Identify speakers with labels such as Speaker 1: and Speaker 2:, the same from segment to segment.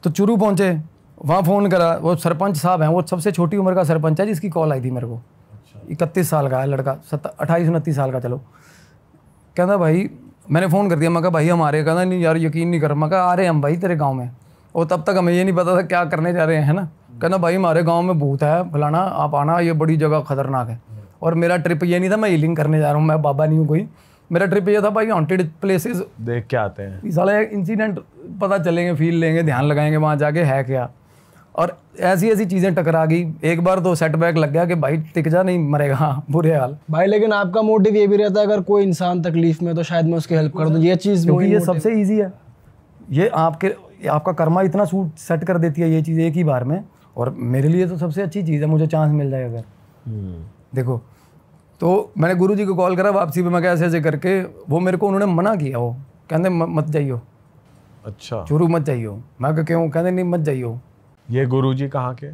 Speaker 1: तो चुरू पहुँचे, वहाँ फ़ोन करा, वो सरपंच साहब हैं, वो सबसे छोटी उम्र का सरपंच है जिसकी कॉल आई थी मेरे को। 31 साल का है लड़का, 28-29 साल का। चलो, कहना भाई, मैंने फ़ोन कर दिया, मैं कहा भाई हम आ रहे हैं। कहना नहीं यार यकीन नहीं कर। मैं कहा आ रहे हैं हम भाई तेरे गांव में। और तब तक हमें ये नहीं पता था क्या करने जा रहे हैं, है ना। कहना भाई हमारे गांव में भूत है फलाना, आप आना, ये बड़ी जगह खतरनाक है। और मेरा ट्रिप ये नहीं था मैं हीलिंग करने जा रहा हूँ, मैं बाबा नहीं हूँ कोई। मेरा ट्रिप ये था भाई हॉन्टेड प्लेसेस
Speaker 2: देख के आते हैं,
Speaker 1: साले इंसिडेंट पता चलेंगे, फील लेंगे, ध्यान लगाएंगे वहाँ जाके है क्या। और ऐसी ऐसी चीज़ें टकरा गई। एक बार तो सेटबैक लग गया कि भाई टिक जा, नहीं मरेगा, बुरे हाल
Speaker 3: भाई। लेकिन आपका मोटिव ये भी रहता है अगर कोई इंसान तकलीफ में तो शायद मैं उसकी हेल्प कर दूं, ये चीज़।
Speaker 1: क्योंकि ये सबसे ईजी है, ये आपका कर्मा इतना सूट सेट कर देती है ये चीज़ एक ही बार में। और मेरे लिए तो सबसे अच्छी चीज़ है, मुझे चांस मिल जाए अगर। देखो, तो मैंने गुरुजी को कॉल करा वापसी पे, मैं क्या ऐसे ऐसे करके, वो मेरे को उन्होंने मना किया, वो कहते मत जाइयो,
Speaker 2: अच्छा
Speaker 1: चुरू मत जाइयो। मैं कहा क्यों? कहते नहीं मत जाइयो।
Speaker 2: ये गुरुजी कहाँ के?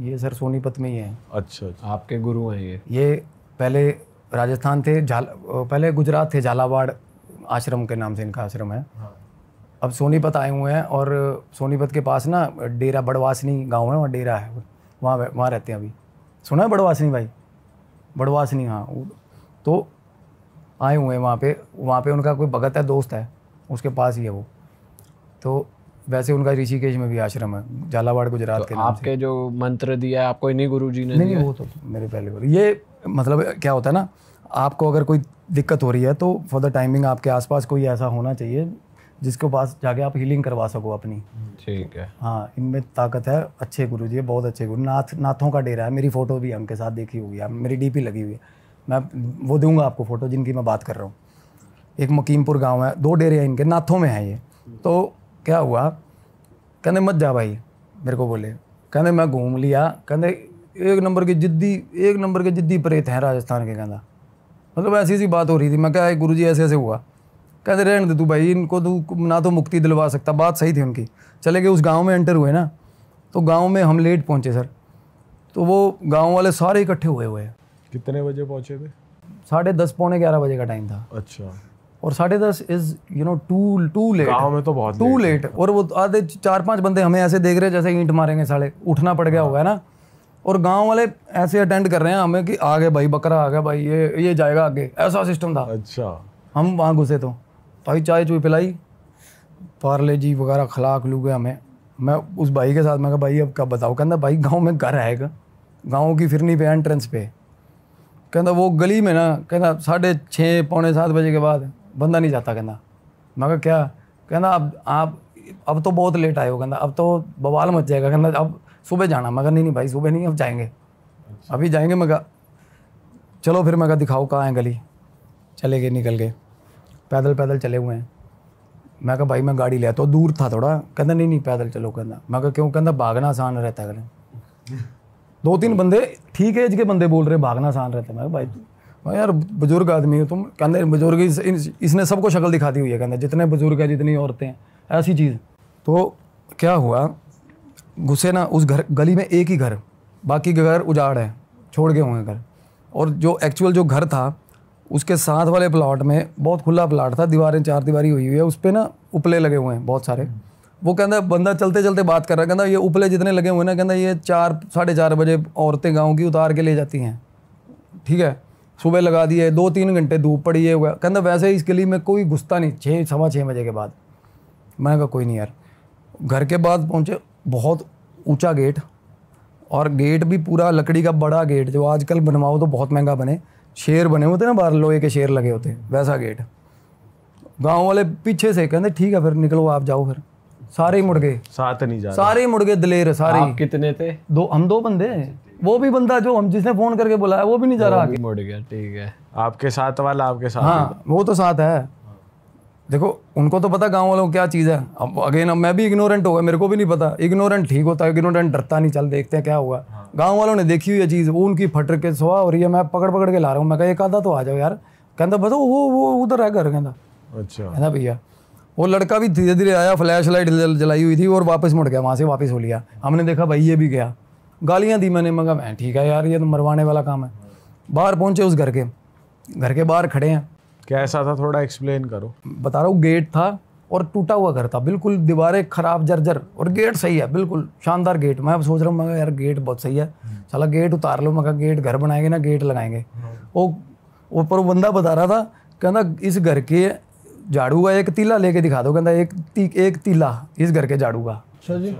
Speaker 1: ये सर सोनीपत में ही है।
Speaker 2: अच्छा,
Speaker 3: आपके गुरु हैं
Speaker 1: ये पहले राजस्थान थे, पहले गुजरात थे, झालावाड़ आश्रम के नाम से इनका आश्रम है। अब सोनीपत आए हुए हैं, और सोनीपत के पास ना डेरा बड़वासनी गांव है, वहाँ डेरा है, वहाँ रहते हैं अभी। सुना है बड़वासनी भाई? बड़वासनी, हाँ। तो आए हुए हैं वहाँ पे उनका कोई भगत है, दोस्त है, उसके पास ही है वो। तो वैसे उनका ऋषिकेश में भी आश्रम है, झालावाड़ गुजरात के नाम
Speaker 3: आपके जो मंत्र दिया है आपको इन्हीं गुरुजी ने
Speaker 1: नहीं, वो तो मेरे पहले गुरु। ये मतलब क्या होता है ना, आपको अगर कोई दिक्कत हो रही है तो फॉर द टाइमिंग आपके आसपास कोई ऐसा होना चाहिए जिसके पास जाके आप हीलिंग करवा सको अपनी।
Speaker 3: ठीक है।
Speaker 1: हाँ, इनमें ताकत है, अच्छे गुरु जी, बहुत अच्छे गुरु। नाथों का डेरा है, मेरी फ़ोटो भी उनके साथ देखी होगी आप, मेरी डीपी लगी हुई है, मैं वो दूंगा आपको फ़ोटो जिनकी मैं बात कर रहा हूँ। एक मकीमपुर गांव है, 2 डेरे हैं इनके, नाथों में है ये। तो क्या हुआ, कहते मत जा भाई, मेरे को बोले, कहते मैं घूम लिया, कहते एक नंबर के जिद्दी प्रेत हैं राजस्थान के। कहना मतलब ऐसी सी बात हो रही थी। मैं क्या गुरुजी ऐसे ऐसे हुआ। कहते रहने दे तू भाई, इनको तू ना तो मुक्ति दिलवा सकता। बात सही थी उनकी। चले गए, उस गांव में एंटर हुए ना, तो गांव में हम लेट पहुंचे सर, तो वो गांव वाले सारे इकट्ठे हुए हैं।
Speaker 2: कितने बजे पहुंचे थे?
Speaker 1: 10:30 पौने 11 बजे का टाइम था।
Speaker 2: अच्छा।
Speaker 1: और 10:30 इज टू लेट।
Speaker 2: गाँव में तो बहुत
Speaker 1: टू लेट। और वो आधे 4-5 बंदे हमें ऐसे देख रहे जैसे ईंट मारेंगे साले, उठना पड़ गया होगा ना। और गांव वाले ऐसे अटेंड कर रहे हैं हमें कि आ गए भाई, बकरा आ गया भाई, ये जाएगा आगे, ऐसा सिस्टम था।
Speaker 2: अच्छा।
Speaker 1: हम वहाँ घुसे तो भाई चाय चुई पिलाई, पार्ले जी वगैरह खिला खिलू गए हमें। मैं उस भाई के साथ, मैं कहा भाई अब क्या बताओ। कहता भाई गांव में घर आएगा, गांव की फिरनी पे, एंट्रेंस पे। कहता वो गली में ना, कहता 6:30 पौने 7 बजे के बाद बंदा नहीं जाता। कहता मैं कहा क्या? कहता अब तो बहुत लेट आए हो, कहता अब तो बवाल मच जाएगा, कहता अब सुबह जाना। मैं कहा नहीं भाई सुबह नहीं, अब जाएंगे, अभी जाएंगे। मैं कहा चलो फिर। मैं कहा दिखाओ कहाँ है गली। चले गए, निकल गए, पैदल चले हुए हैं। मैं कहा भाई मैं गाड़ी ले आता हूँ, दूर था थोड़ा। कहता नहीं पैदल चलो। कहता मैं कहा क्यों? कहता भागना आसान रहता है। 2-3 बंदे ठीक एज के बंदे बोल रहे भागना आसान रहता है। मैं भाई यार बुजुर्ग आदमी हो तुम। कहते बुजुर्ग इसने सबको शक्ल दिखा दी हुई है। कहते जितने बुजुर्ग है, जितनी औरतें हैं, ऐसी चीज़। तो क्या हुआ, घुसे ना उस गली में, एक ही घर, बाकी के घर उजाड़ है, छोड़ गए हुए घर। और जो एक्चुअल जो घर था उसके साथ वाले प्लॉट में, बहुत खुला प्लॉट था, दीवारें 4 दीवारी हुई है, उस पर ना उपले लगे हुए हैं बहुत सारे। वो कहता बंदा चलते चलते बात कर रहा है, कहता ये उपले जितने लगे हुए हैं ना, कहता ये 4-4:30 बजे औरतें गाँव की उतार के ले जाती हैं। ठीक है, सुबह लगा दिए, 2-3 घंटे धूप पड़ी है हुआ। कहता वैसे इस गली में कोई घुसता नहीं 6-6:15 बजे के बाद। मैंने कहा कोई नहीं यार। घर के बाद पहुँचे, बहुत ऊंचा गेट, और गेट भी पूरा लकड़ी का बड़ा गेट, जो आजकल बनवाओ तो बहुत महंगा बने, शेर बने होते ना बाहर, लोहे के शेर लगे होते, वैसा गेट। गांव वाले पीछे से कहते ठीक है फिर निकलो आप जाओ। फिर सारे ही मुड़ गए,
Speaker 2: साथ नहीं जा रहे,
Speaker 1: सारे ही मुड़ गए, दलेर सारे।
Speaker 3: आप कितने थे?
Speaker 1: हम 2 बंदे। वो भी बंदा जो हम जिसने फोन करके बुलाया वो भी नहीं जा रहा आगे,
Speaker 3: मुड़ गया। ठीक है,
Speaker 2: आपके साथ वाला आपके साथ?
Speaker 1: हाँ वो तो साथ है। देखो उनको तो पता गांव वालों को क्या चीज़ है। अब अगेन मैं भी इग्नोरेंट हो गया, मेरे को भी नहीं पता। इग्नोरेंट ठीक होता है, इग्नोरेंट डरता नहीं, चल देखते हैं क्या हुआ। गांव वालों ने देखी हुई है चीज़, वो उनकी फटर के सुहा हो रही है, मैं पकड़ के ला रहा हूँ। मैं कहा एक आधा तो आ जाओ यार। कहता बता वो उधर है घर। कहता
Speaker 2: अच्छा
Speaker 1: है ना भैया। वो लड़का भी धीरे धीरे आया, फ्लैश लाइट जलाई हुई थी, और वापस मुड़ गया, वहाँ से वापस हो लिया। हमने देखा भाई ये भी गया, गालियाँ दी मैंने। मगा मैं ठीक है यार, ये तो मरवाने वाला काम है। बाहर पहुँचे, उस घर के बाहर खड़े हैं।
Speaker 2: कैसा था, थोड़ा एक्सप्लेन करो।
Speaker 1: बता रहा हूँ, गेट था, और टूटा हुआ घर था बिल्कुल, दीवारें खराब जर्जर, और गेट सही है बिल्कुल शानदार गेट। मैं अब सोच रहा हूँ मैं यार गेट बहुत सही है, साला गेट उतार लो, मैं गेट घर बनाएंगे ना गेट लगाएंगे। वो पर वो बंदा बता रहा था, कहना इस घर के झाड़ू का एक तीला लेके दिखा दो, कहता एक तीला इस घर के झाड़ू का।
Speaker 3: अच्छा जी।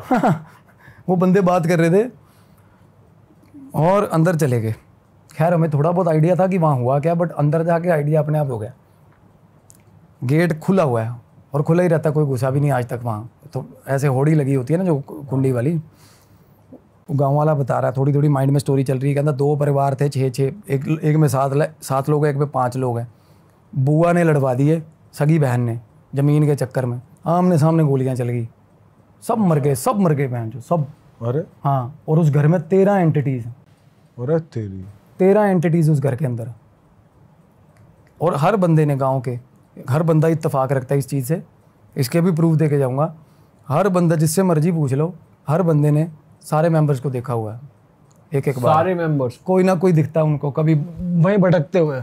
Speaker 1: वो बंदे बात कर रहे थे और अंदर चले गए। खैर हमें थोड़ा बहुत आइडिया था कि वहाँ हुआ क्या, बट अंदर जाके आइडिया अपने आप हो गया। गेट खुला हुआ है और खुला ही रहता, कोई घुसा भी नहीं आज तक वहाँ। तो ऐसे होड़ी लगी होती है ना जो कुंडी वाली, गांव वाला बता रहा है, थोड़ी थोड़ी माइंड में स्टोरी चल रही है। कहता 2 परिवार थे, 6 एक में 7 लोग हैं, एक में 5 लोग हैं। बुआ ने लड़वा दिए सगी बहन ने ज़मीन के चक्कर में, आमने सामने गोलियां चल गई, सब मर गए बहन जो सब।
Speaker 2: अरे
Speaker 1: हाँ, और उस घर में 13 एंटिटीज़,
Speaker 2: अरे तेरी
Speaker 1: 13 एंटिटीज़ उस घर के अंदर। और हर बंदे ने, गांव के हर बंदा इत्तेफाक रखता है इस चीज़ से, इसके भी प्रूफ दे के जाऊँगा। हर बंदा, जिससे मर्जी पूछ लो, हर बंदे ने सारे मेंबर्स को देखा हुआ है एक बार।
Speaker 3: सारे मेंबर्स
Speaker 1: कोई ना कोई दिखता है उनको, कभी
Speaker 3: वहीं भटकते हुए।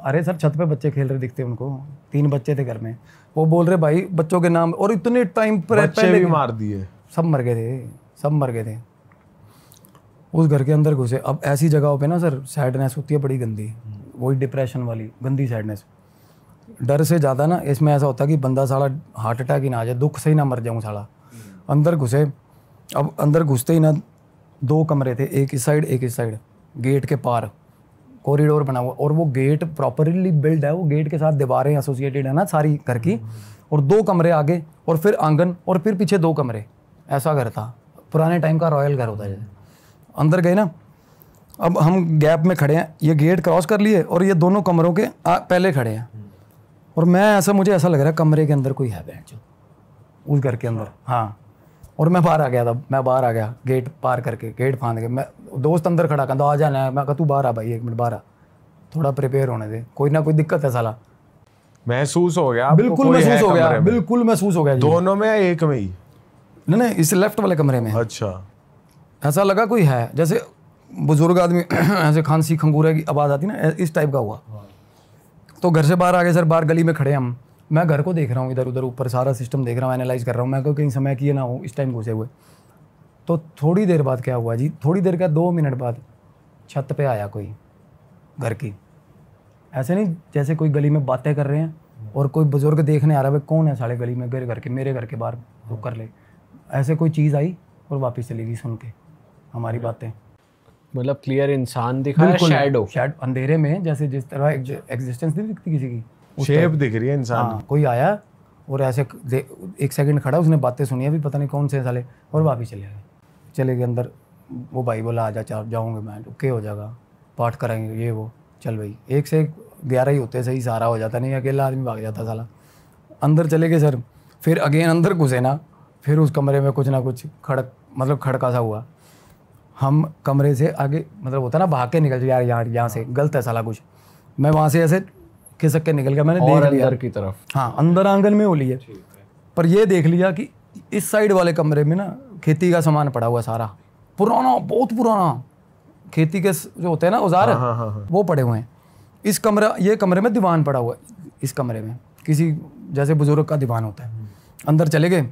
Speaker 1: अरे सर छत पे बच्चे खेल रहे दिखते उनको, 3 बच्चे थे घर में। वो बोल रहे भाई बच्चों के नाम, और इतने टाइम पर
Speaker 2: बच्चे भी मार दिए,
Speaker 1: सब मर गए थे उस घर के अंदर घुसे। अब ऐसी जगहों पे ना सर सैडनेस होती है बड़ी गंदी, वही डिप्रेशन वाली गंदी सैडनेस। डर से ज़्यादा ना इसमें ऐसा होता है कि बंदा साला हार्ट अटैक ही ना आ जाए, दुख से ही ना मर जाऊँ साला। अंदर घुसे, अब अंदर घुसते ही ना 2 कमरे थे, एक इस साइड एक इस साइड, गेट के पार कॉरिडोर बना हुआ, और वो गेट प्रॉपरली बिल्ड है, वो गेट के साथ दीवारें एसोसिएटेड है ना सारी घर की, और 2 कमरे आगे, और फिर आंगन, और फिर पीछे 2 कमरे। ऐसा घर था, पुराने टाइम का रॉयल घर होता है जैसे। अंदर गए ना, अब हम गैप में खड़े हैं, ये गेट क्रॉस कर लिए और ये दोनों कमरों के पहले खड़े हैं, और मुझे ऐसा लग रहा है कमरे के अंदर कोई है बैठ उस घर के अंदर। हाँ, और मैं बाहर आ गया गेट पार करके, गेट फांद के। मैं दोस्त अंदर खड़ा कहता आ जाना है, मैं कहा तू बाहर आ भाई, 1 मिनट बाहर आ, थोड़ा प्रिपेयर होने दे, कोई ना कोई दिक्कत है साला।
Speaker 2: महसूस हो गया आपको?
Speaker 1: बिल्कुल
Speaker 2: कोई है
Speaker 1: महसूस हो गया,
Speaker 2: कमरे में?
Speaker 1: बिल्कुल महसूस हो गया जी।
Speaker 2: दोनों में या एक में ही?
Speaker 1: नहीं, इस लेफ्ट वाले कमरे में।
Speaker 2: अच्छा,
Speaker 1: ऐसा लगा कोई है, जैसे बुजुर्ग आदमी ऐसे खांसी खंगूरे की आवाज़ आती ना, इस टाइप का हुआ। तो घर से बाहर आ गए सर, बाहर गली में खड़े हम, मैं घर को देख रहा हूँ इधर उधर ऊपर, सारा सिस्टम देख रहा हूँ, एनालाइज कर रहा हूँ मैं, कहीं समय किए ना हो इस टाइम घुसे हुए। तो थोड़ी देर बाद क्या हुआ जी, थोड़ी देर का 2 मिनट बाद छत पे आया कोई घर की, ऐसे नहीं जैसे कोई गली में बातें कर रहे हैं और कोई बुजुर्ग देखने आ रहा है, भाई कौन है साले गली में, मेरे घर के बाहर रुक कर ले, ऐसे कोई चीज़ आई और वापस चली गई सुन के हमारी बातें।
Speaker 3: मतलब क्लियर इंसान दिखा है, शैडो
Speaker 1: अंधेरे में, जैसे जिस तरह एग्जिस्टेंस नहीं दिखती किसी की,
Speaker 2: शेप दिख रही है इंसान।
Speaker 1: हाँ, कोई आया और ऐसे 1 सेकंड खड़ा, उसने बातें सुनी अभी पता नहीं कौन से साले, और वापस चले गए अंदर। वो भाई बोला आजा जाऊँगे मैं, ओके हो जाएगा, पाठ कराएंगे ये वो, चल भाई 1 से 11 ही होते, सही सारा हो जाता, नहीं अकेला आदमी भाग जाता साला। अंदर चले गए सर, फिर अगेन अंदर घुसे ना, फिर उस कमरे में कुछ ना कुछ खड़का सा हुआ। हम कमरे से आगे, मतलब होता ना भाग के निकल यार यहाँ से गलत है साला कुछ, मैं वहाँ से ऐसे खिसक के निकल गया, मैंने देख लिया
Speaker 3: अंदर की तरफ।
Speaker 1: हाँ, अंदर आंगन में होली है, पर ये देख लिया कि इस साइड वाले कमरे में ना खेती का सामान पड़ा हुआ सारा, पुराना, बहुत पुराना खेती के जो होते हैं ना औजार, वो पड़े हुए हैं। ये कमरे में दीवान पड़ा हुआ है, इस कमरे में किसी जैसे बुजुर्ग का दीवान होता है। अंदर चले गए,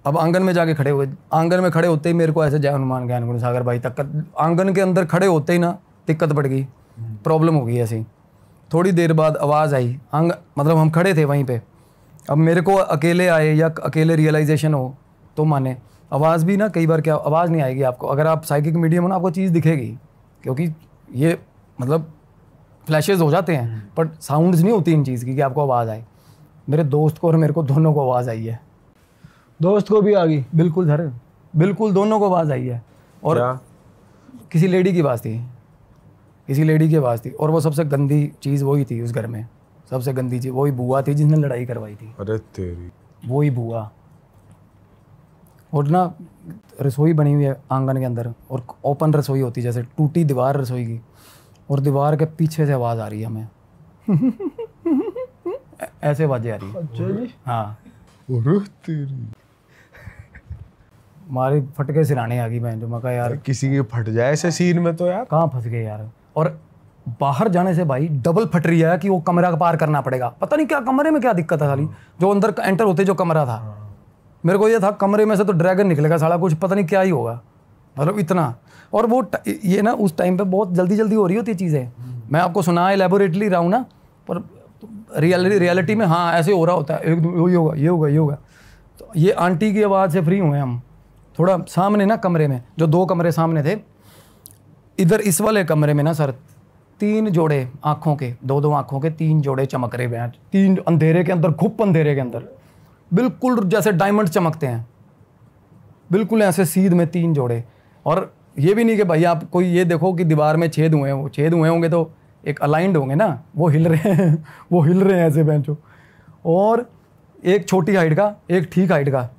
Speaker 1: अब आंगन में जाके खड़े हुए, आंगन में खड़े होते ही मेरे को ऐसे जय हनुमान ज्ञान गुण सागर भाई तक, आंगन के अंदर खड़े होते ही ना दिक्कत पड़ गई, प्रॉब्लम हो गई ऐसी। थोड़ी देर बाद आवाज़ आई, मतलब हम खड़े थे वहीं पे, अब मेरे को अकेले आए या अकेले रियलाइजेशन हो तो माने, आवाज़ भी ना कई बार क्या आवाज़ नहीं आएगी आपको, अगर आप साइकिक मीडियम हो ना आपको चीज़ दिखेगी, क्योंकि ये मतलब फ्लैशेज हो जाते हैं, बट साउंड्स नहीं होती इन चीज़ की कि आपको आवाज़ आए। मेरे दोस्त को और मेरे को दोनों को आवाज़ आई है।
Speaker 3: दोस्त को भी आ गई?
Speaker 1: बिल्कुल सर, बिल्कुल दोनों को आवाज़ आई है। और किसी लेडी की आवाज़ थी, और वो सबसे गंदी चीज़ वही थी उस घर में, सबसे गंदी चीज़ वही बुआ थी जिसने लड़ाई करवाई थी।
Speaker 2: अरे तेरी,
Speaker 1: वही बुआ। और ना रसोई बनी हुई है आंगन के अंदर, और ओपन रसोई होती है, जैसे टूटी दीवार रसोई की, और दीवार के पीछे से आवाज़ आ रही है हमें ऐसे आवाज़ें आ रही है।
Speaker 3: अच्छा जी।
Speaker 1: हाँ,
Speaker 2: अरे तेरी,
Speaker 1: हमारी फटके सिराने आ गई मैं, जो मैं कहा यार
Speaker 2: किसी की फट जाए ऐसे सीन में तो यार
Speaker 1: कहाँ फंस गए यार। और बाहर जाने से भाई डबल फट रही है कि वो कमरा पार करना पड़ेगा। पता नहीं क्या कमरे में क्या दिक्कत है साली, जो अंदर एंटर होते जो कमरा था, मेरे को ये था कमरे में से तो ड्रैगन निकलेगा साला, कुछ पता नहीं क्या ही होगा, मतलब इतना। और वो ये ना उस टाइम पे बहुत जल्दी जल्दी हो रही होती चीज़ें। मैं आपको सुना एलेबोरेटली रहा हूँ ना, पर रियलिटी में हाँ ऐसे हो रहा होता है, एक दो ये होगा ये होगा ये होगा। तो ये आंटी की आवाज़ से फ्री हुए हम। थोड़ा सामने ना कमरे में, जो 2 कमरे सामने थे, इधर इस वाले कमरे में ना सर 3 जोड़े आँखों के, 2-2 आँखों के 3 जोड़े चमक रहे हैं, 3 अंधेरे के अंदर, घुप अंधेरे के अंदर, बिल्कुल जैसे डायमंड चमकते हैं, बिल्कुल ऐसे सीध में 3 जोड़े। और ये भी नहीं कि भाई आप कोई ये देखो कि दीवार में छेद हुए हैं, वो छेद हुए होंगे तो एक अलाइंड होंगे ना, वो हिल रहे हैं वो हिल रहे हैं ऐसे बेंचो। और एक छोटी हाइट का, एक ठीक हाइट का।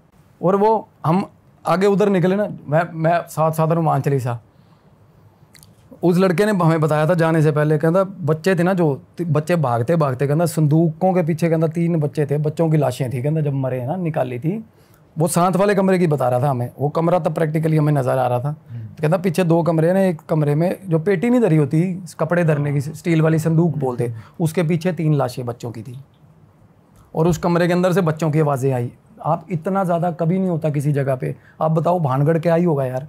Speaker 1: और वो हम आगे उधर निकले ना, मैं साथ हनुमान चालीसा, उस लड़के ने हमें बताया था जाने से पहले, कहता बच्चे थे ना जो बच्चे भागते भागते, कहता संदूकों के पीछे, कहता 3 बच्चे थे, बच्चों की लाशें थी, कहता जब मरे हैं ना निकाली थी। वो साथ वाले कमरे की बता रहा था हमें, वो कमरा तब प्रैक्टिकली हमें नज़र आ रहा था। तो कहता पीछे 2 कमरे ने, एक कमरे में जो पेटी नहीं धरी होती कपड़े धरने की, स्टील वाली संदूक बोलते, उसके पीछे 3 लाशें बच्चों की थी। और उस कमरे के अंदर से बच्चों की आवाज़ें आई। आप इतना ज़्यादा कभी नहीं होता किसी जगह पे, आप बताओ भानगढ़ क्या ही होगा यार।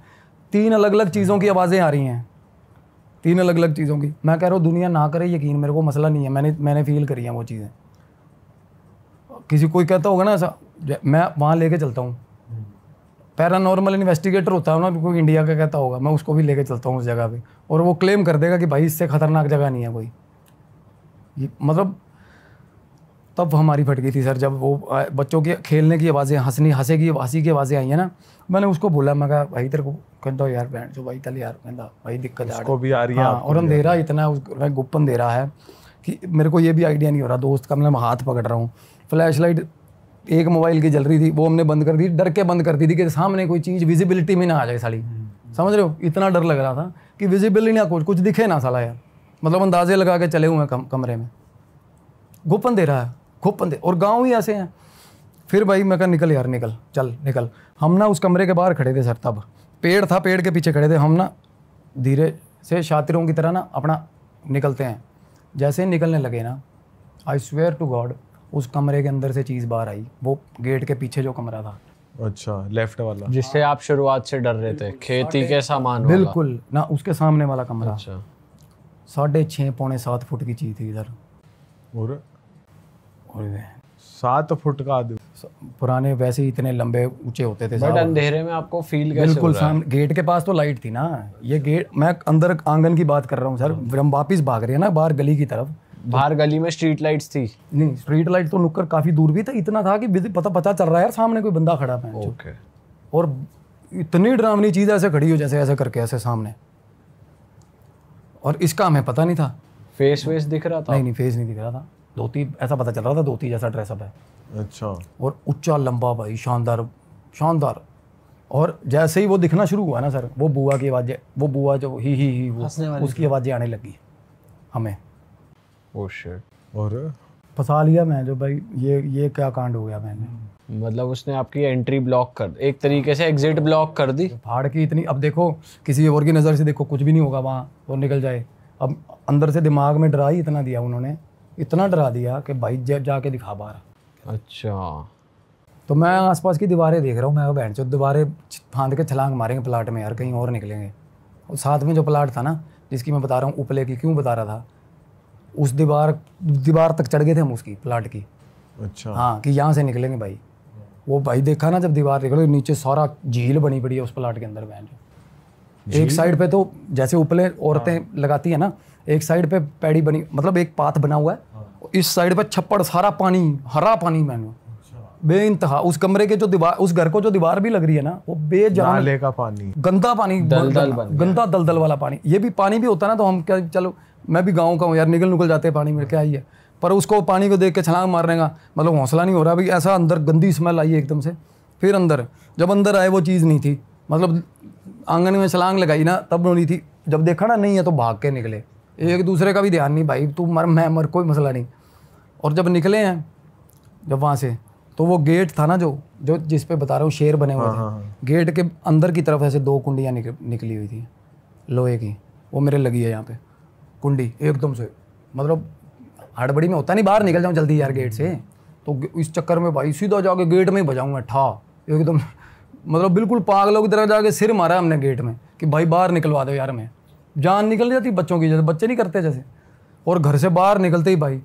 Speaker 1: 3 अलग अलग चीज़ों की आवाज़ें आ रही हैं, 3 अलग अलग चीज़ों की। मैं कह रहा हूँ दुनिया ना करे यकीन, मेरे को मसला नहीं है, मैंने फील करी है वो चीज़ें। किसी कोई कहता होगा ना ऐसा, मैं वहाँ लेके चलता हूँ, पैरानॉर्मल इन्वेस्टिगेटर होता है ना कोई इंडिया का, कहता होगा मैं उसको भी लेके चलता हूँ उस जगह पे, और वो क्लेम कर देगा कि भाई इससे खतरनाक जगह नहीं है कोई। मतलब तब हमारी फट गई थी सर, जब वो बच्चों के खेलने की आवाज़ें, हंसी की आवाज़ें आई है ना। मैंने उसको बोला, मैं कहा भाई तेरे को, कहता यार बैंड जो भाई चल यार, कहता भाई दिक्कत
Speaker 2: उसको भी आ रही है।
Speaker 1: हाँ, और अंधेरा इतना गुप्त अंधेरा है कि मेरे को ये भी आइडिया नहीं हो रहा। दोस्त का मैं हाथ पकड़ रहा हूँ, फ्लैश लाइट एक मोबाइल की जल रही थी, वो हमने बंद कर दी, डर के बंद कर दी थी कि सामने कोई चीज़ विजिबिलिटी में ना आ जाए साली, समझ रहे हो। इतना डर लग रहा था कि विजिबिलिटी ना कुछ दिखे ना साला यार, मतलब अंदाजे लगा के चले हुए हैं कमरे में, गुप्त अंधेरा है, खूब अंधेरा। और गाँव ही ऐसे हैं। फिर भाई मैं कहा निकल यार, निकल चल निकल। हम ना उस कमरे के बाहर खड़े थे सर, तब पेड़ था, पेड़ के पीछे खड़े थे हम ना, धीरे से शातिरों की तरह ना अपना निकलते हैं। जैसे ही निकलने लगे ना, आई स्वेयर टू गॉड उस कमरे के अंदर से चीज़ बाहर आई, वो गेट के पीछे जो कमरा था।
Speaker 2: अच्छा, लेफ्ट वाला
Speaker 4: जिससे आप शुरुआत से डर रहे थे, खेती के सामान वाला।
Speaker 1: बिल्कुल ना, उसके सामने वाला कमरा।
Speaker 4: अच्छा,
Speaker 1: 6.5 पौने 7 फुट की चीज़ थी इधर।
Speaker 2: और
Speaker 1: और
Speaker 2: 7 फुट का
Speaker 1: पुराने वैसे ही इतने लंबे ऊंचे होते थे।
Speaker 4: बट अंधेरे में आपको फील कैसे
Speaker 1: बिल्कुल
Speaker 4: हो रहा है?
Speaker 1: सामने गेट के पास तो लाइट थी ना, ये गेट, मैं अंदर आंगन की बात कर रहा हूँ सर। हम वापिस भाग रहे हैं ना बाहर गली की तरफ,
Speaker 4: बाहर गली में स्ट्रीट लाइट्स थी?
Speaker 1: नहीं, स्ट्रीट लाइट तो नुक्कड़ काफी दूर भी था, इतना था कि पता चल रहा है यार सामने कोई बंदा खड़ा है।
Speaker 4: ओके।
Speaker 1: और इतनी डरावनी चीज ऐसे खड़ी हो, जैसे ऐसे करके ऐसे सामने, और इसका हमें पता नहीं था।
Speaker 4: फेस वेस दिख रहा था?
Speaker 1: नहीं, फेस नहीं दिख रहा था, धोती ऐसा पता चल रहा था, धोती जैसा ड्रेसअप है।
Speaker 2: अच्छा।
Speaker 1: और ऊंचा लंबा भाई, शानदार शानदार। और जैसे ही वो दिखना शुरू हुआ ना सर, वो बुआ की आवाज़ें, वो बुआ जो ही वो उसकी आवाज़ें आने लगी हमें।
Speaker 4: Oh shit.
Speaker 2: और
Speaker 1: फंसा लिया मैं, जो भाई ये क्या कांड हो गया मैंने।
Speaker 4: मतलब उसने आपकी एंट्री ब्लॉक कर, एक तरीके से एग्जिट ब्लॉक कर दी।
Speaker 1: पहाड़ की इतनी, अब देखो किसी और की नज़र से देखो कुछ भी नहीं होगा वहाँ, वो निकल जाए। अब अंदर से दिमाग में डरा ही इतना दिया उन्होंने, इतना डरा दिया कि भाई जाके दिखा बाहर।
Speaker 4: अच्छा।
Speaker 1: तो मैं आसपास की दीवारें देख रहा हूँ, मैं बहन चो दीवारें फांद के छलांग मारेंगे प्लाट में यार, कहीं और निकलेंगे। और साथ में जो प्लाट था ना, जिसकी मैं बता रहा हूँ उपले की, क्यों बता रहा था, उस दीवार तक चढ़ गए थे हम उसकी प्लाट की।
Speaker 2: अच्छा।
Speaker 1: हाँ, कि यहाँ से निकलेंगे भाई। वो भाई देखा ना, जब दीवार निकले नीचे सारा झील बनी पड़ी है उस प्लाट के अंदर बहन। एक साइड पे तो जैसे उपले औरतें लगाती है ना, एक साइड पे पैड़ी बनी, मतलब एक पाथ बना हुआ है, इस साइड पे छप्पड़, सारा पानी, हरा पानी मैंने बेइंतहा। उस कमरे के जो दीवार, उस घर को जो दीवार भी लग रही है ना, वो बेजान
Speaker 2: नाले का पानी,
Speaker 1: गंदा पानी, गंदा दलदल वाला पानी। ये भी पानी भी होता ना, तो हम क्या, चलो मैं भी गाँव का हूँ यार, निकल जाते हैं पानी में, क्या ही है। पर उसको पानी को देख के छलांग मारने का मतलब हौसला नहीं हो रहा भाई। ऐसा अंदर गंदी स्मेल आई एकदम से। फिर अंदर जब अंदर आए वो चीज़ नहीं थी, मतलब आंगन में छलांग लगाई ना तब नहीं थी। जब देखा ना नहीं है तो भाग के निकले, एक दूसरे का भी ध्यान नहीं, भाई तू मर मैं मर, कोई मसला नहीं। और जब निकले हैं जब वहाँ से, तो वो गेट था ना जो जिस पे बता रहा हूँ शेर बने हुए थे, गेट के अंदर की तरफ ऐसे 2 कुंडियाँ निकली हुई थी लोहे की, वो मेरे लगी है यहाँ पे। कुंडी एकदम से, मतलब हड़बड़ी में होता नहीं बाहर निकल जाऊँ जल्दी यार गेट से, तो इस चक्कर में भाई सीधा जाके गेट में ही बजाऊँगा ठा एकदम, मतलब बिल्कुल पागलों की तरह जाके सिर मारा हमने गेट में कि भाई बाहर निकलवा दो यार। मैं जान निकल जाती बच्चों की, जैसे बच्चे नहीं करते जैसे। और घर से बाहर निकलते ही भाई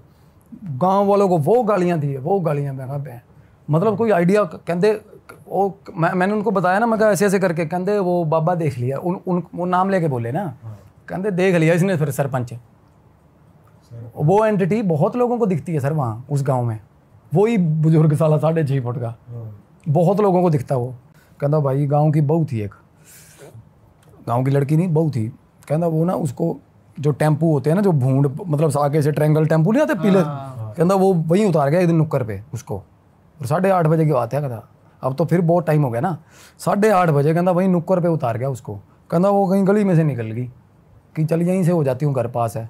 Speaker 1: गांव वालों को वो गालियाँ दी है, वो गालियाँ मैं कहा मतलब कोई आइडिया, कहते वो मैंने उनको बताया ना, मैं कहा ऐसे ऐसे करके, कहते वो बाबा देख लिया, वो नाम लेके बोले ना, कहते देख लिया इसने फिर सरपंच। वो एंटिटी बहुत लोगों को दिखती है सर वहाँ उस गाँव में, वही बुजुर्ग साला 6.5 फुट का, बहुत लोगों को दिखता वो। कहता भाई गांव की बहू थी एक, गांव की लड़की नहीं बहू थी, कहता वो ना उसको जो टेम्पू होते हैं ना जो भूंड मतलब आगे से ट्रायंगल टेम्पू नहीं आते पीले, कहता वो वहीं उतार गया एक दिन नुक्कर पे उसको, और 8:30 बजे की बात है। कहता अब तो फिर बहुत टाइम हो गया ना, 8:30 बजे कहता वहीं नुक्कर पे उतार गया उसको। कहता वो कहीं गली में से निकल गई कि चल यहीं से हो जाती हूँ, घर पास है।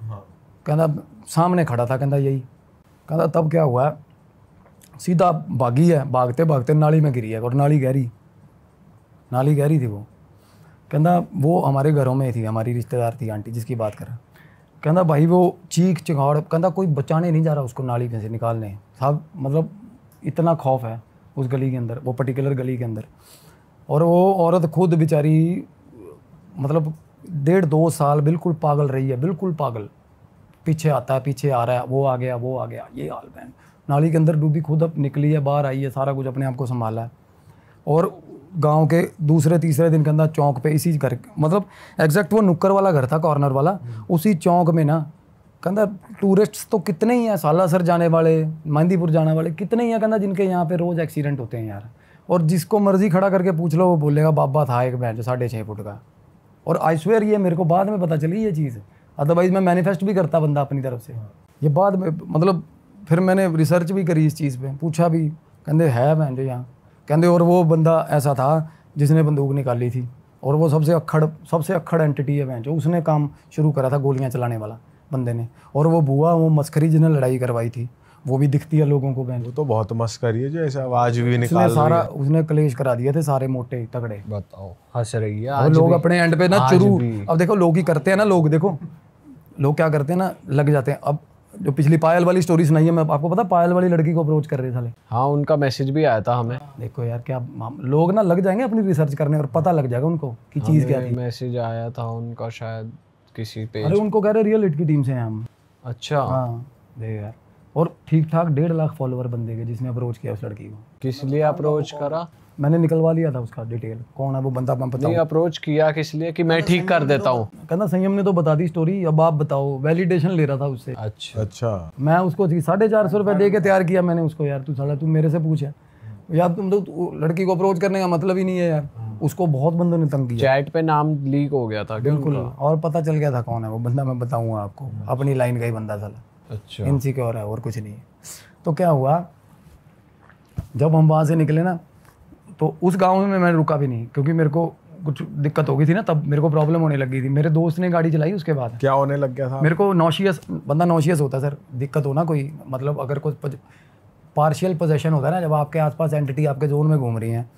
Speaker 1: कहता सामने खड़ा था, कहता यही। कहता तब क्या हुआ, सीधा भागी है, भागते भागते नाली में गिरी है, और नाली गहरी थी वो। कहता वो हमारे घरों में थी, हमारी रिश्तेदार थी आंटी जिसकी बात कर रहा। कहता भाई वो चीख चिहाड़, कहता कोई बचाने नहीं जा रहा उसको नाली में से निकालने, सब मतलब इतना खौफ है उस गली के अंदर, वो पर्टिकुलर गली के अंदर। और वो औरत खुद बेचारी मतलब 1.5-2 साल बिल्कुल पागल रही है, बिल्कुल पागल, पीछे आता है पीछे आ रहा है, वो आ गया ये हाल बहन। नाली के अंदर डूबी, खुद अब निकली है, बाहर आई है, सारा कुछ अपने आप को संभाला है। और गांव के दूसरे तीसरे दिन के अंदर चौक पे इसी घर, मतलब एग्जैक्ट वो नुक्कर वाला घर था, कॉर्नर वाला, उसी चौक में ना कहता टूरिस्ट्स तो कितने ही हैं, सालासर जाने वाले, मेहंदीपुर जाने वाले कितने ही हैं, कहता जिनके यहाँ पे रोज़ एक्सीडेंट होते हैं यार। और जिसको मर्जी खड़ा करके पूछ लो वो बोलेगा बाबा था एक बहन जो 6.5 फुट का। और आई स्वेयर ये मेरे को बाद में पता चली ये चीज़, अदरवाइज़ मैं मैनिफेस्ट भी करता बंदा अपनी तरफ से। ये बाद में मतलब फिर मैंने रिसर्च भी करी इस चीज़ पे, पूछा भी, कहते है बहन जो यहाँ, कहते और वो बंदा ऐसा था जिसने बंदूक निकाली थी, और वो सबसे अक्खड़ एंटिटी है बहन जो, उसने काम शुरू करा था गोलियां चलाने वाला बंदे ने। और वो बुआ वो मस्करी जिसने लड़ाई करवाई थी वो भी दिखती है लोगों को बहन।
Speaker 2: वो तो बहुत मस्करी है जो ऐसा आवाज भी
Speaker 1: उसने
Speaker 2: निकाल
Speaker 1: सारा उसने कलेश करा दिए थे सारे मोटे तगड़े।
Speaker 4: बताओ हंस रही है
Speaker 1: और
Speaker 4: आज
Speaker 1: लोग
Speaker 4: भी।
Speaker 1: अपने एंड पे ना
Speaker 4: आज
Speaker 1: चुरू,
Speaker 4: भी।
Speaker 1: अब देखो लोग ही करते हैं ना, लोग देखो लोग क्या करते हैं ना, लग जाते हैं। अब जो पिछली पायल वाली स्टोरी सुनाई है, मैं आपको पता पायल वाली लड़की को अप्रोच कर रहे साले।
Speaker 4: हाँ उनका मैसेज भी आया था हमें,
Speaker 1: देखो यार क्या लोग ना लग जाएंगे अपनी रिसर्च करने और पता लग जाएगा उनको कि चीज़ क्या थी।
Speaker 4: मैसेज आया था उनका शायद किसी पे।
Speaker 1: अरे उनको कह रहे रियल हिट की टीम से हैं हम।
Speaker 4: अच्छा
Speaker 1: हाँ देख यार, और ठीक ठाक 1.5 लाख फॉलोवर बंदे के जिसने अप्रोच किया उस लड़की को।
Speaker 4: किस लिए अप्रोच करा?
Speaker 1: मैंने निकलवा लिया था उसका डिटेल, कौन है वो बंदा, मैं
Speaker 4: नहीं अप्रोच किया किस लिए कि मैं ठीक कर देता हूँ?
Speaker 1: कहना संयम ने तो बता दी स्टोरी, अब आप बताओ। वैलिडेशन ले रहा था उससे।
Speaker 4: अच्छा
Speaker 1: मैं उसको 450 रुपये दे के तैयार किया मैंने उसको। यार तू साला तू मेरे से पूछ यार, तुम तो लड़की को अप्रोच करने का मतलब ही नहीं है यार। उसको बहुत बंदों ने तंग किया,
Speaker 4: चैट पे नाम लीक हो गया था
Speaker 1: बिल्कुल, और पता चल गया था कौन है वो बंदा। मैं बताऊंगा आपको, अपनी लाइन का ही बंदा साला,
Speaker 4: अच्छा
Speaker 1: इनसिक्योर है और कुछ नहीं है। तो क्या हुआ, जब हम वहाँ से निकले ना तो उस गांव में मैं रुका भी नहीं, क्योंकि मेरे को कुछ दिक्कत हो गई थी ना, तब मेरे को प्रॉब्लम होने लगी थी। मेरे दोस्त ने गाड़ी चलाई उसके बाद।
Speaker 2: क्या होने लग गया था?
Speaker 1: मेरे को नॉशियस, बंदा नॉशियस होता है सर, दिक्कत हो ना कोई, मतलब अगर कोई पार्शियल पोजेशन होता है ना, जब आपके आसपास एंटिटी आपके जोन में घूम रही हैं,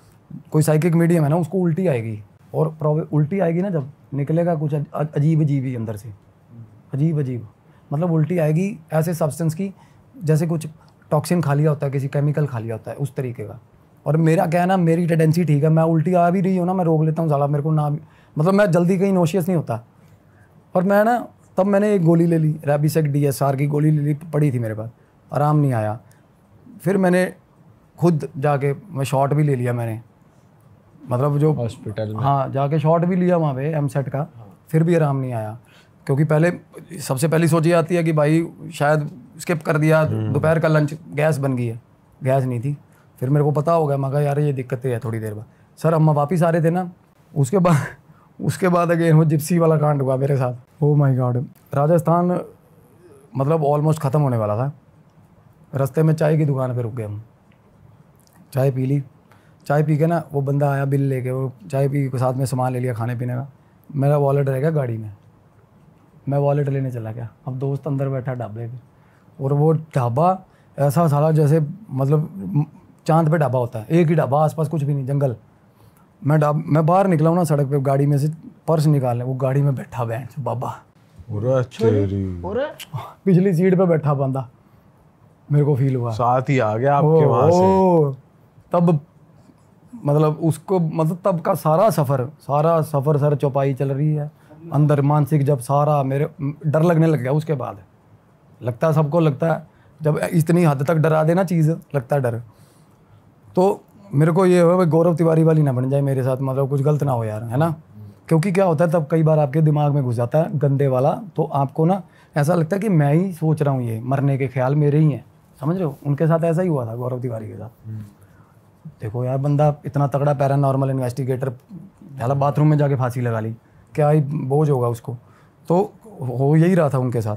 Speaker 1: कोई साइकिक मीडियम है ना, उसको उल्टी आएगी। और उल्टी आएगी ना, जब निकलेगा कुछ अजीब अजीब ही अंदर से, अजीब अजीब, मतलब उल्टी आएगी ऐसे सब्सटेंस की जैसे कुछ टॉक्सिन खा लिया होता है, किसी केमिकल खा लिया होता है, उस तरीके का। और मेरा क्या है ना, मेरी टेंडेंसी ठीक है, मैं उल्टी आ भी रही हूँ ना, मैं रोक लेता हूँ साला, मेरे को ना मतलब मैं जल्दी कहीं नोशियस नहीं होता। और मैं ना तब मैंने एक गोली ले ली, रेबिसेक DSR की गोली ले ली, पड़ी थी मेरे पास, आराम नहीं आया। फिर मैंने खुद जाके मैं शॉट भी ले लिया मैंने, मतलब जो
Speaker 4: हॉस्पिटल में।
Speaker 1: हाँ जाके शॉट भी लिया वहाँ पे MSET का, फिर भी आराम नहीं आया। क्योंकि पहले सबसे पहली सोच ये आती है कि भाई शायद स्किप कर दिया, दोपहर का लंच गैस बन गई है, गैस नहीं थी। फिर मेरे को पता हो गया, मैं कहा यार ये दिक्कतें है थोड़ी देर बाद। सर अम्मा वापिस आ रहे थे ना, उसके बाद अगेन वो जिप्सी वाला कांड हुआ मेरे साथ। ओह माय गॉड, राजस्थान मतलब ऑलमोस्ट ख़त्म होने वाला था। रास्ते में चाय की दुकान पे रुक गए हम, चाय पी ली। चाय पी के ना वो बंदा आया बिल लेके, वो चाय पी के साथ में सामान ले लिया खाने पीने का। मेरा वॉलेट रह गया गाड़ी में, मैं वॉलेट लेने चला गया। अब दोस्त अंदर बैठा ढाबे पे, और वो ढाबा ऐसा साला जैसे मतलब चांद पे ढाबा होता है, एक ही ढाबा, आसपास कुछ भी नहीं, जंगल। मैं बाहर निकला हूँ ना सड़क पे, गाड़ी में से पर्स निकालने, वो गाड़ी में बैठा बैंड बाबा,
Speaker 2: पूरा तेरी
Speaker 3: और
Speaker 1: पिछली सीट पे बैठा बंदा, मेरे को फील हुआ।
Speaker 2: साथ ही आ गया आपके वहां से।
Speaker 1: ओ, तब मतलब उसको मतलब तब का सारा सफ़र सर चौपाई चल रही है अंदर, मानसिक जब सारा मेरे डर लगने लग गया। उसके बाद लगता है, सबको लगता है जब इतनी हद तक डरा देना चीज़, लगता है डर। तो मेरे को ये हो भाई गौरव तिवारी वाली ना बन जाए मेरे साथ, मतलब कुछ गलत ना हो यार, है ना। क्योंकि क्या होता है तब कई बार आपके दिमाग में घुस जाता है गंदे वाला, तो आपको ना ऐसा लगता है कि मैं ही सोच रहा हूँ, ये मरने के ख्याल मेरे ही हैं, समझ रहे हो। उनके साथ ऐसा ही हुआ था गौरव तिवारी के साथ। देखो यार, बंदा इतना तगड़ा पैरानॉर्मल इन्वेस्टिगेटर, पहला बाथरूम में जाके फांसी लगा ली, क्या ही बोझ होगा उसको। तो हो यही रहा था उनके साथ।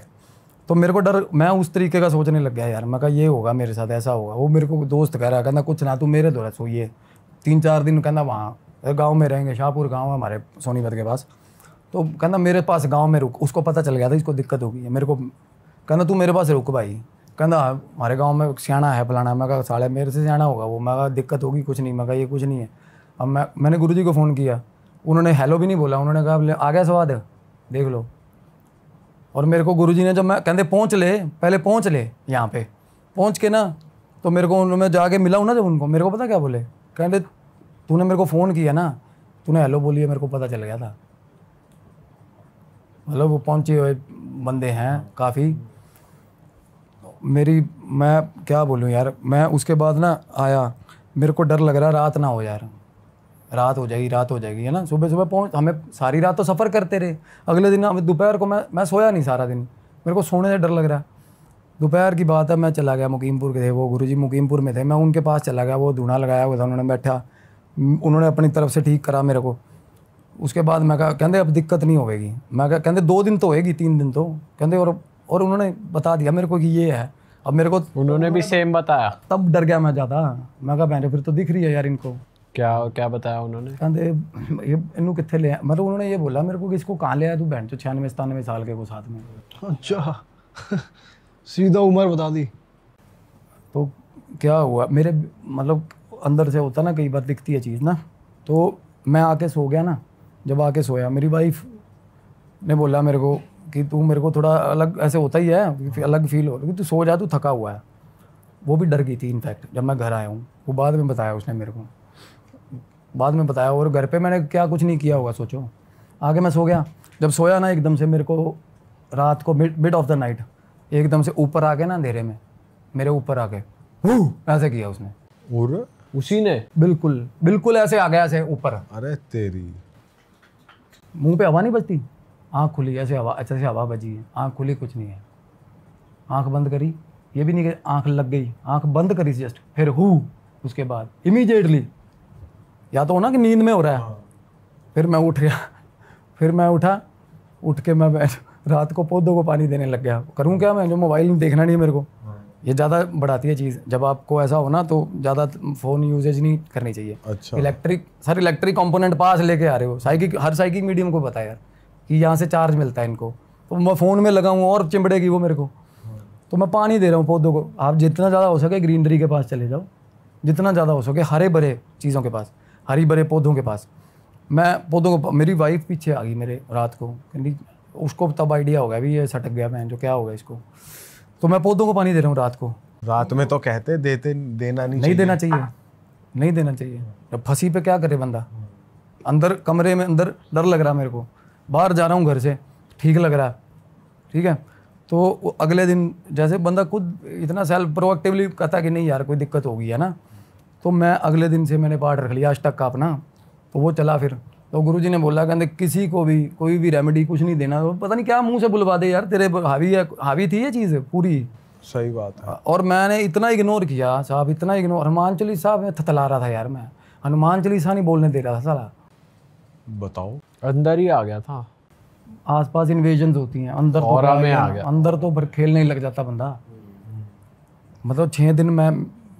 Speaker 1: तो मेरे को डर, मैं उस तरीके का सोचने लग गया यार। मैं कहा ये होगा मेरे साथ, ऐसा होगा। वो मेरे को दोस्त कह रहा है, कहना कुछ ना तू मेरे दौरा सोइए 3-4 दिन, कहना वहाँ गांव में रहेंगे, शाहपुर गांव है हमारे सोनीपत के पास। तो कहना मेरे पास गांव में रुक। उसको पता चल गया था इसको दिक्कत होगी है। मेरे को कहना तू मेरे पास रुक भाई, कहना हमारे गांव में सियाना है फलाना। मैं कहा साले मेरे से सियाना होगा वो। मैं कहा दिक्कत होगी कुछ नहीं। मैं कहा ये कुछ नहीं है। अब मैंने गुरुजी को फ़ोन किया, उन्होंने हेलो भी नहीं बोला, उन्होंने कहा आ गया स्वाद देख लो। और मेरे को गुरुजी ने जब मैं कहते पहुँच ले, पहले पहुँच ले यहाँ पे, पहुँच के ना तो मेरे को मैं जाके मिला हूँ ना जब उनको, मेरे को पता क्या बोले, कहते तूने मेरे को फ़ोन किया ना, तूने हेलो बोली है, मेरे को पता चल गया था। मतलब वो पहुँचे हुए बंदे हैं काफ़ी। मैं क्या बोलूँ यार। मैं उसके बाद ना आया, मेरे को डर लग रहा रात ना हो यार, रात हो जाएगी है ना। सुबह पहुँच, हमें सारी रात तो सफ़र करते रहे। अगले दिन हमें दोपहर को मैं सोया नहीं सारा दिन, मेरे को सोने से डर लग रहा। दोपहर की बात है, मैं चला गया, मुकीमपुर के थे वो गुरुजी, मुकीमपुर में थे। मैं उनके पास चला गया, वो धुना लगाया हुआ था, उन्होंने बैठा, उन्होंने अपनी तरफ से ठीक करा मेरे को। उसके बाद मैं कहा कहते अब दिक्कत नहीं होगी। मैं कहा कहते 2 दिन तो होएगी, 3 दिन तो कहते। और उन्होंने बता दिया मेरे को कि ये है। अब मेरे को
Speaker 4: उन्होंने भी सेम बताया।
Speaker 1: तब डर गया मैं ज़्यादा। मैं कहा बहन फिर तो दिख रही है यार इनको।
Speaker 4: क्या बताया उन्होंने?
Speaker 1: कहते ये इनू कितने ले, मतलब उन्होंने ये बोला मेरे को कि इसको कहाँ ले आया तू बहन, जो 96-97 साल के को साथ में।
Speaker 3: अच्छा सीधा उम्र बता दी।
Speaker 1: तो क्या हुआ मेरे, मतलब अंदर से होता ना कई बार दिखती है चीज़ ना। तो मैं आके सो गया ना, जब आके सोया मेरी वाइफ ने बोला मेरे को कि तू मेरे को थोड़ा अलग, ऐसे होता ही है अलग फील हो रहा है, तू सो जा, तू थका हुआ है। वो भी डर गई थी इनफैक्ट जब मैं घर आया हूँ। वो बाद में बताया उसने मेरे को, बाद में बताया। और घर पे मैंने क्या कुछ नहीं किया होगा सोचो। आगे मैं सो गया, जब सोया ना एकदम से मेरे को रात को मिड ऑफ द नाइट एकदम से ऊपर आके ना अंधेरे में मेरे ऊपर आके ऐसे किया उसने।
Speaker 2: और
Speaker 4: उसी ने
Speaker 1: बिल्कुल ऐसे आ गया, ऐसे ऊपर।
Speaker 2: अरे तेरी,
Speaker 1: मुंह पे हवा नहीं बजती, आँख खुली, ऐसे हवा बजी है, आँख खुली कुछ नहीं है, आँख बंद करी, ये भी नहीं कि आँख लग गई, आँख बंद करी जस्ट, फिर उसके बाद इमीडिएटली, या तो हो ना कि नींद में हो रहा है। फिर मैं उठ गया, फिर मैं उठ के मैं रात को पौधों को पानी देने लग गया। करूँ क्या मैं, जो मोबाइल में देखना नहीं है मेरे को, ये ज़्यादा बढ़ाती है चीज़। जब आपको ऐसा हो ना तो ज़्यादा फ़ोन यूजेज नहीं करनी चाहिए।
Speaker 2: अच्छा।
Speaker 1: इलेक्ट्रिक कंपोनेंट पास लेके आ रहे हो। हर साइकिक मीडियम को पता है यार कि यहाँ से चार्ज मिलता है इनको, तो मैं फ़ोन में लगाऊँ और चिमड़ेगी वो मेरे को। तो मैं पानी दे रहा हूँ पौधों को। आप जितना ज़्यादा हो सके ग्रीनरी के पास चले जाओ, जितना ज़्यादा हो सके हरे भरे चीज़ों के पास, हरी भरे पौधों के पास। मैं पौधों को, मेरी वाइफ पीछे आ गई मेरे रात को, कहती उसको तब आइडिया हो गया भी ये सटक गया मैं, जो क्या होगा इसको। तो मैं पौधों को पानी दे रहा हूँ रात को।
Speaker 2: रात में तो कहते देना
Speaker 1: नहीं देना चाहिए, नहीं देना चाहिए। जब फंसी पे क्या करे बंदा, अंदर कमरे में अंदर डर लग रहा मेरे को, बाहर जा रहा हूँ घर से ठीक लग रहा है, ठीक है। तो अगले दिन जैसे बंदा खुद इतना सेल्फ प्रोएक्टिवली कहता कि नहीं यार कोई दिक्कत होगी है ना, तो मैं अगले दिन से मैंने पाठ रख लिया आज तक का अपना। तो वो चला फिर। तो गुरुजी ने बोला कहते किसी को भी कोई भी रेमेडी कुछ नहीं देना, पता नहीं क्या मुंह से बुलवा दे यार, तेरे हावी थी ये चीज़ पूरी।
Speaker 2: सही बात है।
Speaker 1: और मैंने इतना इग्नोर किया साहब, इतना इग्नोर। हनुमान चालीसा में थतला रहा था यार, मैं हनुमान चालीसा नहीं बोलने दे रहा था साला।
Speaker 2: बताओ,
Speaker 4: अंदर ही आ गया था।
Speaker 1: आसपास इन्वेजन्स होती हैं, अंदर तो
Speaker 4: ऑरा में आ गया,
Speaker 1: अंदर तो खेलने ही लग जाता बंदा। मतलब 6 दिन मैं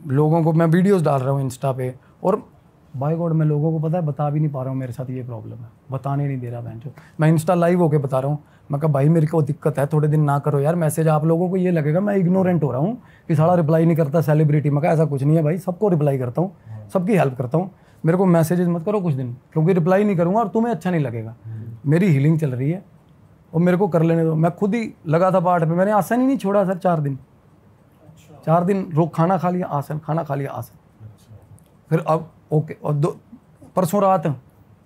Speaker 1: लोगों को, मैं वीडियोस डाल रहा हूँ इंस्टा पे, और बाय गॉड मैं लोगों को पता है बता भी नहीं पा रहा हूँ मेरे साथ ये प्रॉब्लम है, बताने नहीं दे रहा बहन जो। मैं इंस्टा लाइव होके बता रहा हूँ। मैं कहा भाई मेरे को दिक्कत है, थोड़े दिन ना करो यार मैसेज। आप लोगों को ये लगेगा मैं इग्नोरेंट हो रहा हूँ कि सारा रिप्लाई नहीं करता सेलिब्रिटी। मैं कहा ऐसा कुछ नहीं है भाई, सबको रिप्लाई करता हूँ, सबकी हेल्प करता हूँ। मेरे को मैसेजेस मत करो कुछ दिन, क्योंकि रिप्लाई नहीं करूँगा और तुम्हें अच्छा नहीं लगेगा। मेरी हीलिंग चल रही है, और मेरे को कर लेने दो। मैं खुद ही लगा था पाठ पे, मैंने आसन ही नहीं छोड़ा सर 4 दिन। 4 दिन रोक, खाना खा लिया आसन, खाना खा लिया आसन। फिर अब ओके, और परसों रात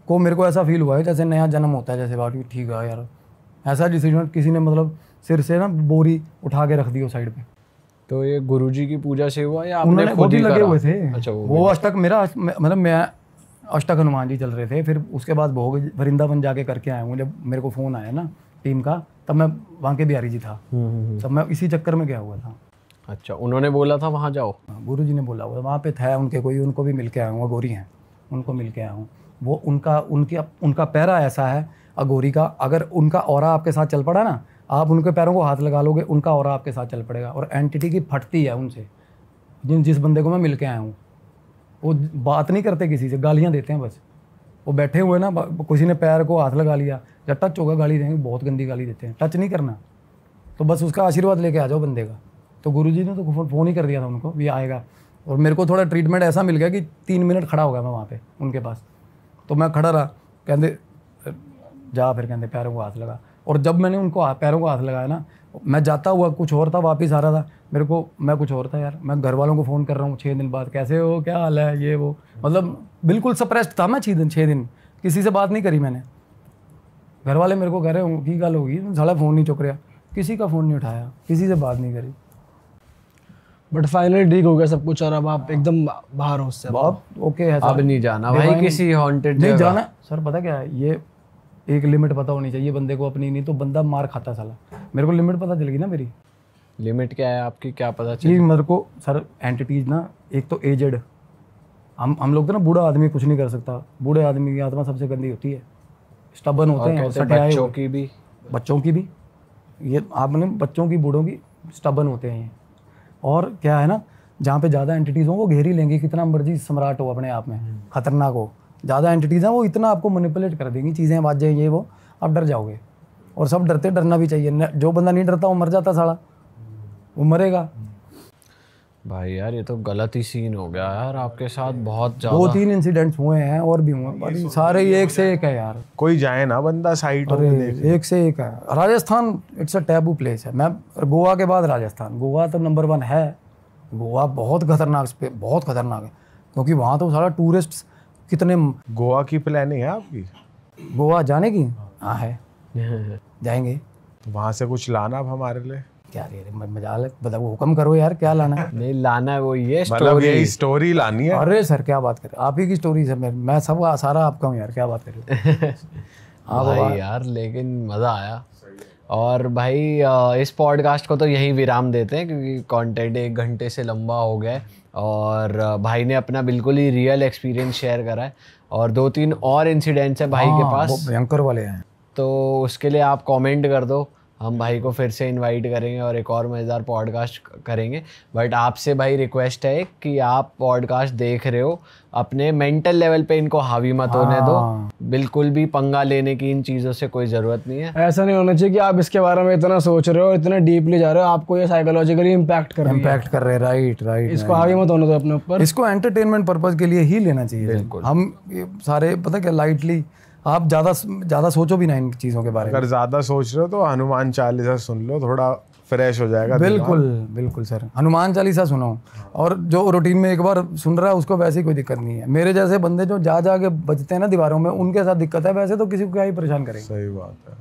Speaker 1: को मेरे को ऐसा फील हुआ है जैसे नया जन्म होता है, जैसे बात ठीक है यार, ऐसा डिसीजन किसी ने मतलब सिर से ना बोरी उठा के रख दी साइड पे।
Speaker 4: तो ये गुरुजी की पूजा से हुआ या आपने
Speaker 1: उन्होंने
Speaker 4: खुद
Speaker 1: खुद ही
Speaker 4: ही
Speaker 1: लगे
Speaker 4: करा?
Speaker 1: हुए थे।
Speaker 4: अच्छा,
Speaker 1: वो अष्टक मेरा मतलब मैं अष्टक हनुमान जी चल रहे थे। फिर उसके बाद भोग वृंदावन जाके करके आया हूँ। जब मेरे को फ़ोन आया ना टीम का, तब मैं वहाँ के बिहारी जी था, तब मैं इसी चक्कर में गया हुआ था।
Speaker 4: अच्छा, उन्होंने बोला था वहाँ जाओ?
Speaker 1: गुरु जी ने बोला हुआ वहाँ पे था उनके कोई, उनको भी मिल के आया हूँ, अगोरी हैं, उनको मिल के आया हूँ। वो उनका पैरा ऐसा है अगोरी का, अगर उनका ऑरा आपके साथ चल पड़ा ना, आप उनके पैरों को हाथ लगा लोगे, उनका ऑरा आपके साथ चल पड़ेगा। और एंटिटी की फटती है उनसे। जिस बंदे को मैं मिल के आया हूँ, वो बात नहीं करते किसी से, गालियाँ देते हैं बस। वो बैठे हुए ना, किसी ने पैर को हाथ लगा लिया या टच होगा गाली देंगे, बहुत गंदी गाली देते हैं। टच नहीं करना, तो बस उसका आशीर्वाद लेके आ जाओ बंदे का। तो गुरुजी ने तो फ़ोन ही कर दिया था उनको भी आएगा। और मेरे को थोड़ा ट्रीटमेंट ऐसा मिल गया कि 3 मिनट खड़ा हो गया मैं वहाँ पे उनके पास। तो मैं खड़ा रहा, कहते जा, फिर कहते पैरों को हाथ लगा। और जब मैंने उनको पैरों को हाथ लगाया ना, मैं जाता हुआ कुछ और था, वापस आ रहा था मेरे को, मैं कुछ और था यार। मैं घर वालों को फ़ोन कर रहा हूँ 6 दिन बाद, कैसे हो, क्या हाल है, ये वो, मतलब बिल्कुल सप्रेस्ड था मैं 6 दिन किसी से बात नहीं करी मैंने। घर वाले मेरे को कह रहे हो की गल होगी, साला फ़ोन नहीं चुक रहा, किसी का फ़ोन नहीं उठाया, किसी से बात नहीं करी।
Speaker 3: बट फाइनली ठीक हो गया सब कुछ और अब आप एकदम बाहर हो उससे?
Speaker 1: बहुत ओके है।
Speaker 4: अब नहीं जाना भाई किसी हॉन्टेड
Speaker 1: नहीं
Speaker 4: जगह।
Speaker 1: जाना सर, पता क्या है, ये एक लिमिट पता होनी चाहिए बंदे को अपनी, नहीं तो बंदा मार खाता साला। मेरे को लिमिट पता चल गई ना मेरी।
Speaker 4: लिमिट क्या है आपकी, क्या पता
Speaker 1: ये
Speaker 4: चली?
Speaker 1: मेरे को सर एंटिटीज ना, एक तो एजेड, हम लोग तो ना, बूढ़ा आदमी कुछ नहीं कर सकता। बूढ़े आदमी की आत्मा सबसे गंदी होती है, स्टबन होते हैं, सटियाए
Speaker 4: बच्चों
Speaker 1: हुए।
Speaker 4: की भी,
Speaker 1: बच्चों की भी, ये आपने बच्चों की, बूढ़ों की स्टबन होते हैं ये। और क्या है ना, जहाँ पे ज़्यादा एंटिटीज़ हो वो घेर ही लेंगे, कितना मर्जी सम्राट हो अपने आप में, खतरनाक हो। ज़्यादा एंटिटीज़ हैं वो इतना आपको मैनिपुलेट कर देंगी, चीज़ें आवाज़ें ये वो, आप डर जाओगे। और सब डरते, डरना भी चाहिए। जो बंदा नहीं डरता वो मर जाता साला, वो मरेगा।
Speaker 4: भाई यार ये तो गलत ही सीन हो गया यार आपके साथ, बहुत ज्यादा।
Speaker 1: 2-3 इंसिडेंट्स हुए हैं और भी हुए, पर सारे ही एक से एक है यार।
Speaker 2: कोई जाए ना बंदा साइट
Speaker 1: अरे एक से एक है। Rajasthan it's a taboo place है। मैं गोवा के बाद राजस्थान, गोवा तो नंबर 1 है। गोवा बहुत खतरनाक, बहुत खतरनाक है, क्योंकि वहाँ तो सारा टूरिस्ट कितने।
Speaker 2: गोवा की प्लानिंग है आपकी?
Speaker 1: गोवा जाने की? हाँ है, जाएंगे।
Speaker 2: तो वहाँ से कुछ लाना अब हमारे लिए।
Speaker 1: क्या रे मजाक, बताओ, हुक्म करो यार, क्या लाना है?
Speaker 4: नहीं लाना है वो, ये
Speaker 2: मतलब
Speaker 4: स्टोरी।
Speaker 2: यही स्टोरी लानी है।
Speaker 1: अरे सर क्या बात कर रहे हो, आप ही की स्टोरी सर, मैं सब सारा आपका हूँ यार, क्या बात कर रहे हो?
Speaker 4: भाई यार लेकिन मज़ा आया। और भाई इस पॉडकास्ट को तो यहीं विराम देते हैं, क्योंकि कंटेंट 1 घंटे से लंबा हो गया है। और भाई ने अपना बिल्कुल ही रियल एक्सपीरियंस शेयर करा है, और 2-3 और इंसिडेंट्स है भाई के पास,
Speaker 1: वो भयंकर वाले हैं।
Speaker 4: तो उसके लिए आप कमेंट कर दो, हम भाई को फिर से इनवाइट करेंगे और एक और मज़ेदार पॉडकास्ट करेंगे। बट आपसे भाई रिक्वेस्ट है कि आप पॉडकास्ट देख रहे हो, अपने मेंटल लेवल पे इनको हावी मत होने दो। बिल्कुल भी पंगा लेने की इन चीज़ों से कोई ज़रूरत नहीं है।
Speaker 3: ऐसा नहीं होना चाहिए कि आप इसके बारे में इतना सोच रहे हो, इतना डीपली जा रहे हो, आपको ये साइकोलॉजिकली इम्पैक्ट कर
Speaker 1: रहे। राइट।
Speaker 3: इसको हावी मत होने दो अपने ऊपर।
Speaker 1: इसको एंटरटेनमेंट पर्पज के लिए ही लेना चाहिए। बिल्कुल। हम ये सारे पता क्या, लाइटली, आप ज़्यादा सोचो भी ना इन चीज़ों के बारे में।
Speaker 2: अगर ज़्यादा सोच रहे हो तो हनुमान चालीसा सुन लो, थोड़ा फ्रेश हो जाएगा।
Speaker 1: बिल्कुल सर, हनुमान चालीसा सुनो। और जो रूटीन में एक बार सुन रहा है उसको वैसे ही कोई दिक्कत नहीं है। मेरे जैसे बंदे जो जा के बजते हैं ना दीवारों में, उनके साथ दिक्कत है, वैसे तो किसी को क्या ही परेशान करेंगे।
Speaker 2: सही बात है।